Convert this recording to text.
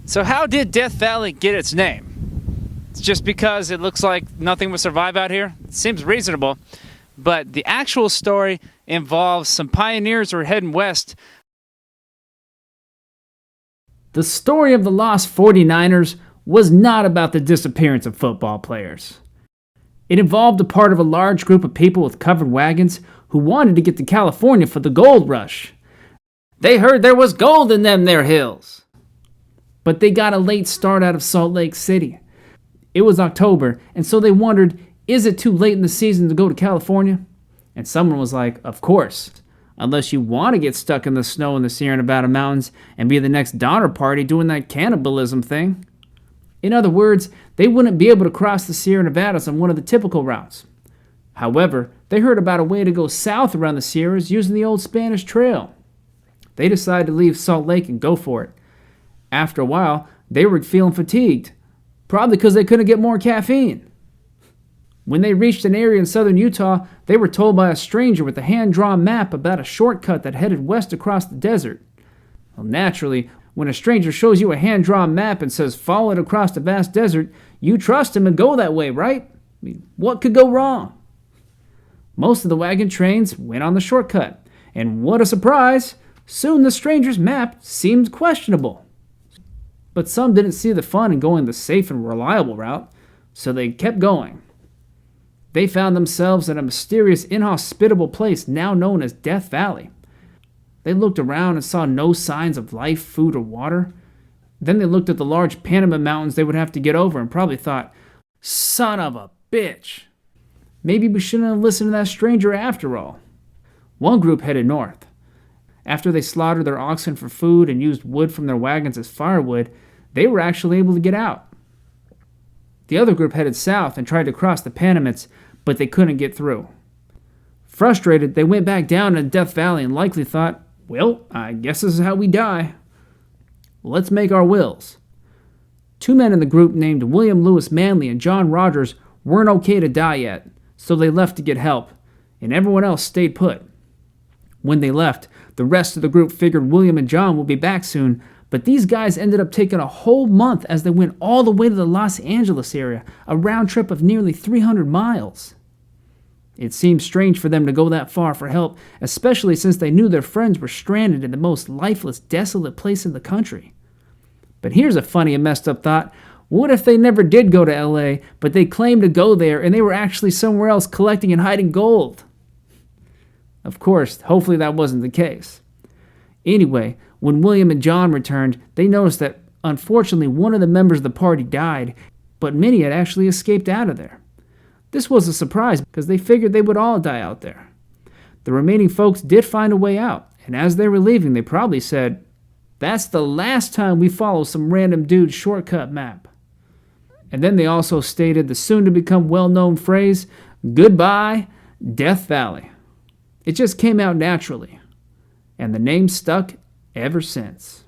So how did Death Valley get its name? It's just because it looks like nothing will survive out here? It seems reasonable. But the actual story involves some pioneers who were heading west. The story of the lost 49ers was not about the disappearance of football players. It involved a part of a large group of people with covered wagons who wanted to get to California for the gold rush. They heard there was gold in them there hills. But they got a late start out of Salt Lake City. It was October, and so they wondered, is it too late in the season to go to California? And someone was like, of course, unless you want to get stuck in the snow in the Sierra Nevada mountains and be the next Donner Party doing that cannibalism thing. In other words, they wouldn't be able to cross the Sierra Nevadas on one of the typical routes. However, they heard about a way to go south around the Sierras using the old Spanish Trail. They decided to leave Salt Lake and go for it. After a while, they were feeling fatigued, probably because they couldn't get more caffeine. When they reached an area in southern Utah, they were told by a stranger with a hand-drawn map about a shortcut that headed west across the desert. Well, naturally, when a stranger shows you a hand-drawn map and says follow it across the vast desert, you trust him and go that way, right? I mean, what could go wrong? Most of the wagon trains went on the shortcut, and what a surprise! Soon the stranger's map seemed questionable. But some didn't see the fun in going the safe and reliable route, so they kept going. They found themselves in a mysterious, inhospitable place now known as Death Valley. They looked around and saw no signs of life, food, or water. Then they looked at the large Panamint Mountains they would have to get over and probably thought, son of a bitch. Maybe we shouldn't have listened to that stranger after all. One group headed north. After they slaughtered their oxen for food and used wood from their wagons as firewood, they were actually able to get out. The other group headed south and tried to cross the Panamints, but they couldn't get through. Frustrated, they went back down into Death Valley and likely thought, well, I guess this is how we die. Let's make our wills. Two men in the group named William Lewis Manley and John Rogers weren't okay to die yet, so they left to get help, and everyone else stayed put. When they left, the rest of the group figured William and John would be back soon, but these guys ended up taking a whole month as they went all the way to the Los Angeles area, a round trip of nearly 300 miles. It seemed strange for them to go that far for help, especially since they knew their friends were stranded in the most lifeless, desolate place in the country. But here's a funny and messed up thought. What if they never did go to LA, but they claimed to go there and they were actually somewhere else collecting and hiding gold? Of course, hopefully that wasn't the case. Anyway, when William and John returned, they noticed that unfortunately one of the members of the party died, but many had actually escaped out of there. This was a surprise because they figured they would all die out there. The remaining folks did find a way out, and as they were leaving, they probably said, that's the last time we follow some random dude's shortcut map. And then they also stated the soon-to-become well-known phrase, goodbye, Death Valley. It just came out naturally, and the name stuck ever since.